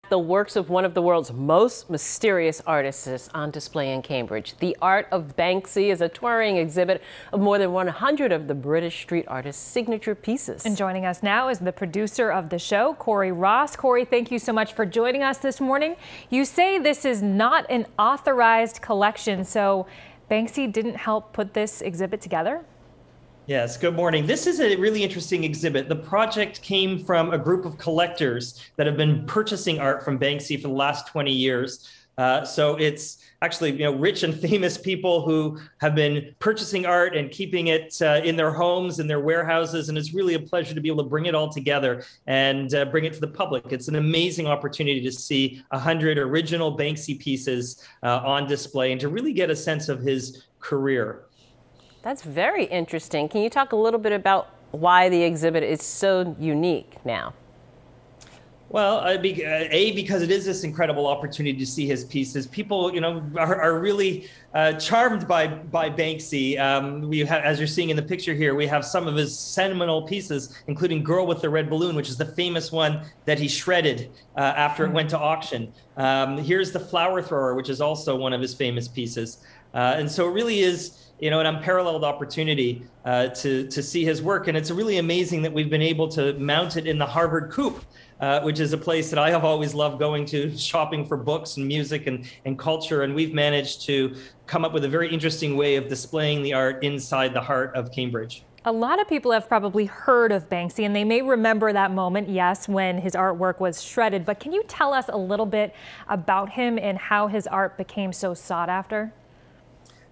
The works of one of the world's most mysterious artists is on display in Cambridge. The Art of Banksy is a touring exhibit of more than 100 of the British street artist's signature pieces. And joining us now is the producer of the show, Corey Ross. Corey, thank you so much for joining us this morning. You say this is not an authorized collection, so Banksy didn't help put this exhibit together? Yes, good morning. This is a really interesting exhibit. The project came from a group of collectors that have been purchasing art from Banksy for the last 20 years. So it's actually, rich and famous people who have been purchasing art and keeping it in their homes, in their warehouses. And it's really a pleasure to be able to bring it all together and bring it to the public. It's an amazing opportunity to see 100 original Banksy pieces on display and to really get a sense of his career. That's very interesting. Can you talk a little bit about why the exhibit is so unique now? Well, because it is this incredible opportunity to see his pieces. People, are really charmed by Banksy. We have, as you're seeing in the picture here, we have some of his seminal pieces, including "Girl with the Red Balloon," which is the famous one that he shredded after it went to auction. Here's the "Flower Thrower," which is also one of his famous pieces. And so it really is, an unparalleled opportunity to see his work. And it's really amazing that we've been able to mount it in the Harvard Coop, which is a place that I have always loved going to, shopping for books and music and culture. And we've managed to come up with a very interesting way of displaying the art inside the heart of Cambridge. A lot of people have probably heard of Banksy, and they may remember that moment, yes, when his artwork was shredded. But can you tell us a little bit about him and how his art became so sought after?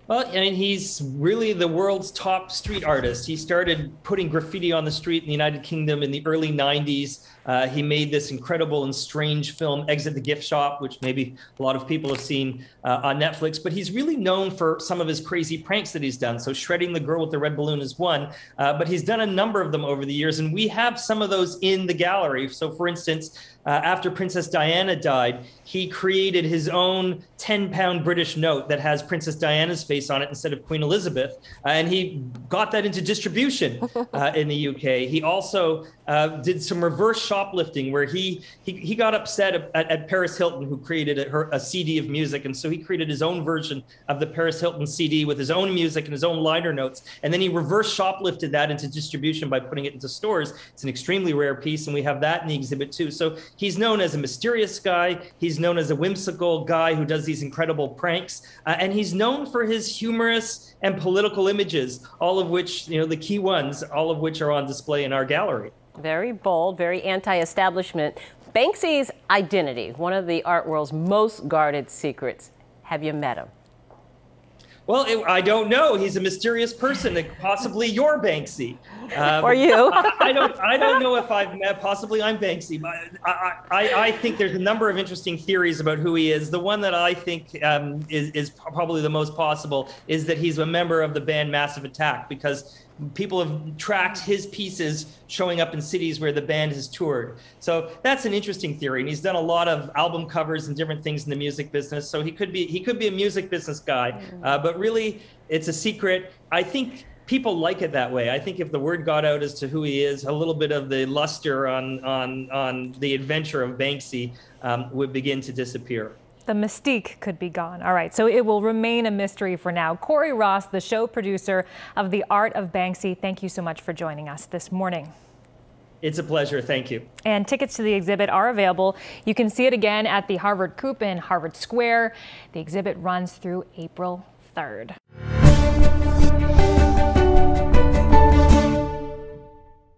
Well, he's really the world's top street artist. He started putting graffiti on the street in the United Kingdom in the early 90s. He made this incredible and strange film, Exit the Gift Shop, which maybe a lot of people have seen on Netflix. But he's really known for some of his crazy pranks that he's done. So shredding the Girl with the Red Balloon is one, but he's done a number of them over the years. And we have some of those in the gallery. So for instance, after Princess Diana died, he created his own 10-pound British note that has Princess Diana's face on it instead of Queen Elizabeth. And he got that into distribution in the UK. He also did some reverse shoplifting where he got upset at Paris Hilton, who created a CD of music. And so he created his own version of the Paris Hilton CD with his own music and his own liner notes. And then he reverse shoplifted that into distribution by putting it into stores. It's an extremely rare piece, and we have that in the exhibit too. So he's known as a mysterious guy. He's known as a whimsical guy who does these incredible pranks. And he's known for his humorous and political images, all of which, the key ones, all of which are on display in our gallery. Very bold, very anti-establishment. Banksy's identity, one of the art world's most guarded secrets. Have you met him? Well, I don't know. He's a mysterious person, possibly you're Banksy. Or you. I don't know if I've met, possibly I'm Banksy. But I think there's a number of interesting theories about who he is. The one that I think is probably the most possible is that he's a member of the band Massive Attack, because people have tracked his pieces showing up in cities where the band has toured. So that's an interesting theory. And he's done a lot of album covers and different things in the music business. So he could be a music business guy, but really it's a secret. I think people like it that way. I think if the word got out as to who he is, a little bit of the luster on the adventure of Banksy would begin to disappear. The mystique could be gone. All right, so it will remain a mystery for now. Corey Ross, the show producer of The Art of Banksy, thank you so much for joining us this morning. It's a pleasure. Thank you. And tickets to the exhibit are available. You can see it again at the Harvard Coop in Harvard Square. The exhibit runs through April 3rd.